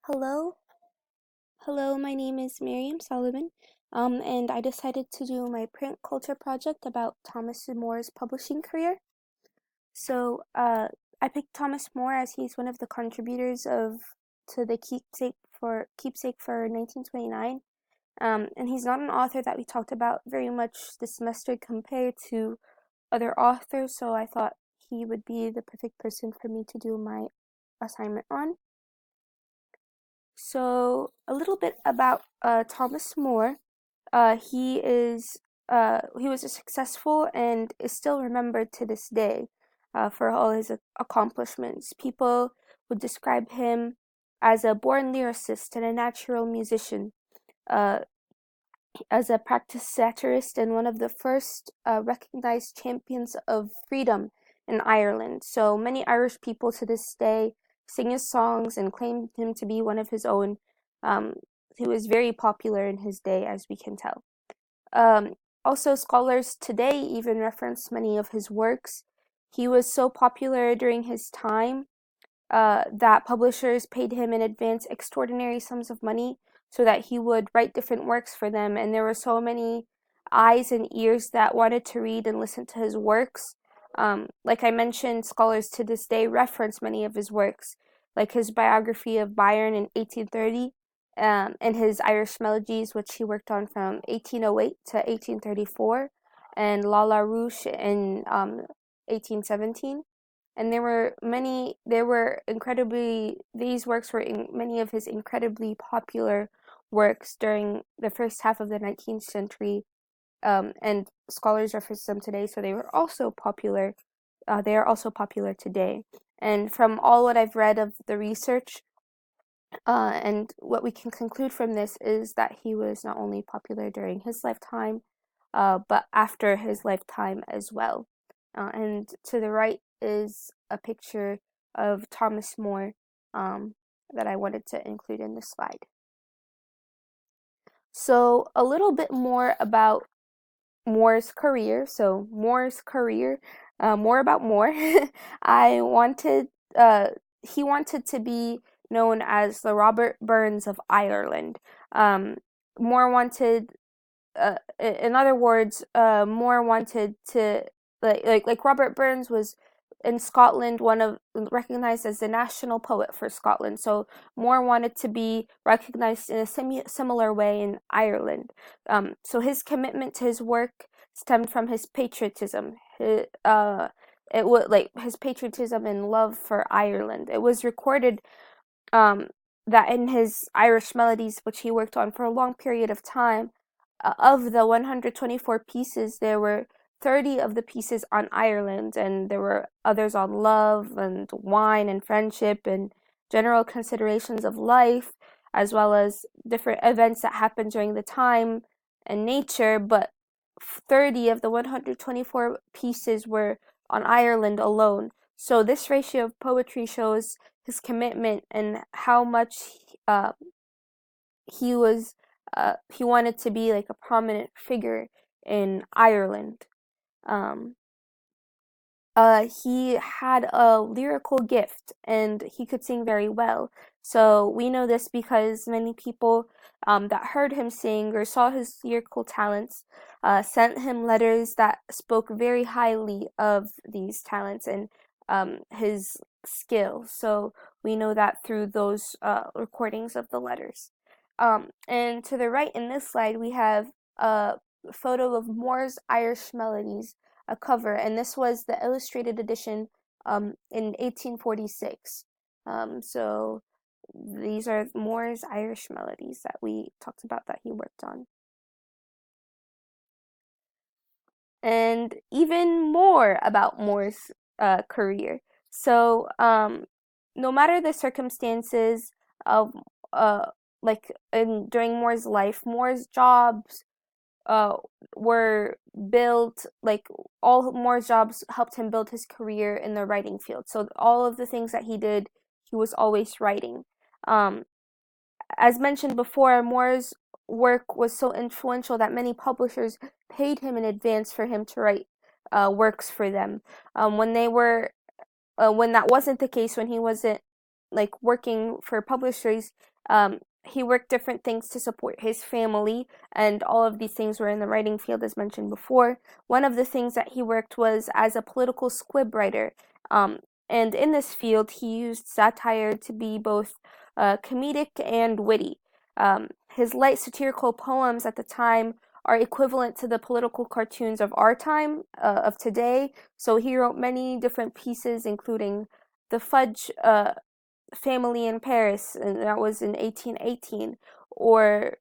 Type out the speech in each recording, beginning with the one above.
Hello, hello, my name is Mariam Soliman, and I decided to do my print culture project about Thomas More's publishing career. I picked Thomas More as he's one of the contributors to the Keepsake for 1929. And he's not an author that we talked about very much this semester compared to other authors, so I thought he would be the perfect person for me to do my assignment on. So, a little bit about Thomas More. He was a successful and is still remembered to this day for all his accomplishments. People would describe him as a born lyricist and a natural musician, uh, as a practiced satirist and one of the first recognized champions of freedom in Ireland. So many Irish people to this day sing his songs and claim him to be one of his own. Um, he was very popular in his day, as we can tell. Um, Also, scholars today even reference many of his works. He was so popular during his time that publishers paid him in advance extraordinary sums of money so that he would write different works for them. And there were so many eyes and ears that wanted to read and listen to his works. Like I mentioned, scholars to this day reference many of his works, like his biography of Byron in 1830, and his Irish Melodies, which he worked on from 1808 to 1834, and Lala Rouge in 1817. And these works were many of his incredibly popular works during the first half of the 19th century, and scholars reference them today, so they are also popular today. And from all what I've read of the research, and what we can conclude from this is that he was not only popular during his lifetime, but after his lifetime as well. And to the right is a picture of Thomas More that I wanted to include in this slide. So, a little bit more about Moore's career. More about Moore. I wanted, he wanted to be known as the Robert Burns of Ireland. Moore wanted in other words, Moore wanted to like Robert Burns was in Scotland recognized as the national poet for Scotland. So Moore wanted to be recognized in a similar way in Ireland. So his commitment to his work stemmed from his patriotism. It was like his patriotism and love for Ireland. It was recorded that in his Irish Melodies, which he worked on for a long period of time, of the 124 pieces, there were 30 of the pieces on Ireland, and there were others on love and wine and friendship and general considerations of life, as well as different events that happened during the time and nature. But 30 of the 124 pieces were on Ireland alone. So this ratio of poetry shows his commitment and how much uh, he was he wanted to be like a prominent figure in Ireland. Um, he had a lyrical gift and he could sing very well. So we know this because many people that heard him sing or saw his lyrical talents sent him letters that spoke very highly of these talents and his skill. So we know that through those recordings of the letters. And to the right in this slide, we have a photo of Moore's Irish Melodies, a cover, and this was the illustrated edition in 1846. So these are Moore's Irish Melodies that we talked about that he worked on. And even more about Moore's career. So, no matter the circumstances of during Moore's life, Moore's jobs uh were built like all Moore's jobs helped him build his career in the writing field. So all of the things that he did, he was always writing. Um, as mentioned before, Moore's work was so influential that many publishers paid him in advance for him to write works for them. When that wasn't the case, when he wasn't like working for publishers, He worked different things to support his family, and all of these things were in the writing field, as mentioned before. One of the things that he worked was as a political squib writer. Um, and in this field, he used satire to be both comedic and witty. His light satirical poems at the time are equivalent to the political cartoons of our time, of today. So he wrote many different pieces, including the Fudge family in Paris, and that was in 1818, or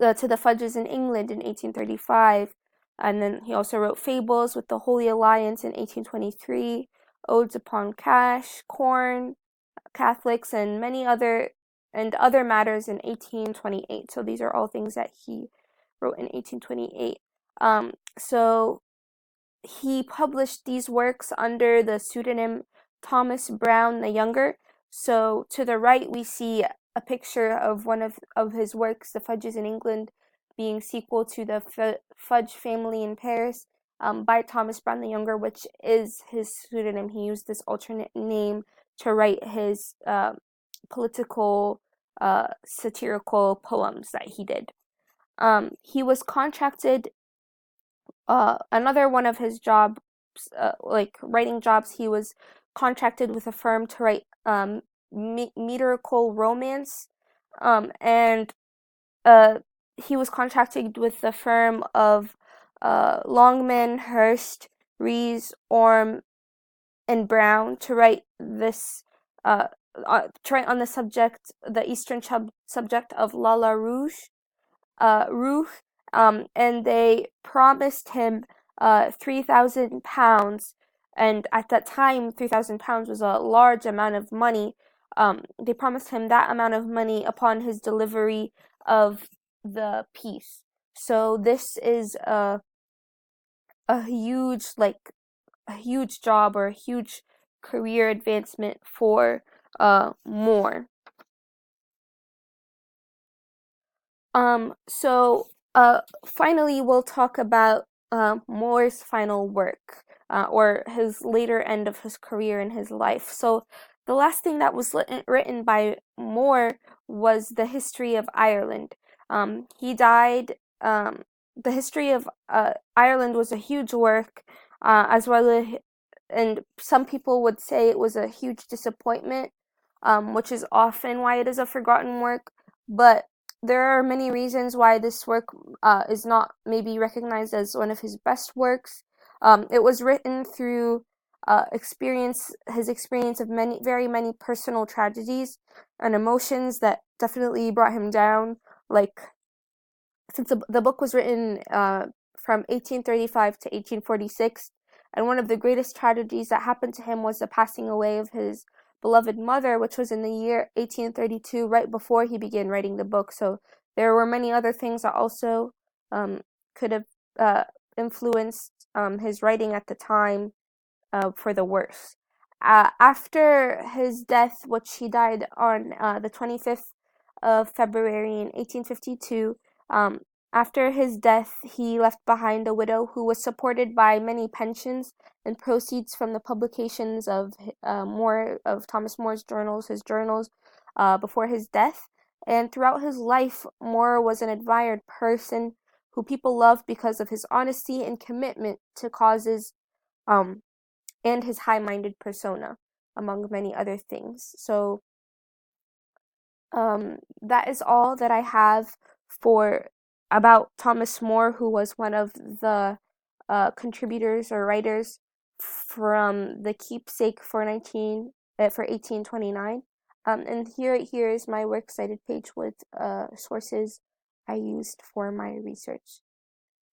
To the Fudges in England in 1835. And then he also wrote fables with the Holy Alliance in 1823, odes upon cash, corn, Catholics, and other matters in 1828. So these are all things that he wrote in 1828. So he published these works under the pseudonym Thomas Brown the Younger. So to the right, we see a picture of one of his works, The Fudges in England, being sequel to The Fudge Family in Paris, by Thomas Brown the Younger, which is his pseudonym. He used this alternate name to write his political, satirical poems that he did. He was contracted, another one of his jobs, like writing jobs, he was contracted with a firm to write metrical romance, and he was contracted with the firm of Longman, Hurst, Rees, Orme, and Brown to write this. To write on the Eastern subject of Lala Rouge, and they promised him £3,000, and at that time £3,000 was a large amount of money. They promised him that amount of money upon his delivery of the piece. So this is a huge a huge job, or a huge career advancement for Moore. So finally, we'll talk about Moore's final work, or his later end of his career in his life. So the last thing that was written by Moore was The History of Ireland. He died. The History of Ireland was a huge work, as well as, and some people would say it was a huge disappointment, which is often why it is a forgotten work. But there are many reasons why this work is not maybe recognized as one of his best works. It was written through his experience of very many personal tragedies and emotions that definitely brought him down. Like, since the book was written from 1835 to 1846, and one of the greatest tragedies that happened to him was the passing away of his beloved mother, which was in the year 1832, right before he began writing the book. So there were many other things that also could have influenced his writing at the time, for the worse. After his death, which he died on the 25th of February in 1852, after his death, he left behind a widow who was supported by many pensions and proceeds from the publications of Thomas More's journals, his journals, before his death. And throughout his life, Moore was an admired person who people loved because of his honesty and commitment to causes, and his high-minded persona, among many other things. So that is all that I have for about Thomas More, who was one of the contributors or writers from the Keepsake for 1829. And here is my works cited page with sources I used for my research.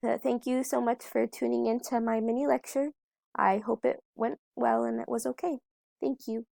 Thank you so much for tuning into my mini lecture. I hope it went well and it was okay. Thank you.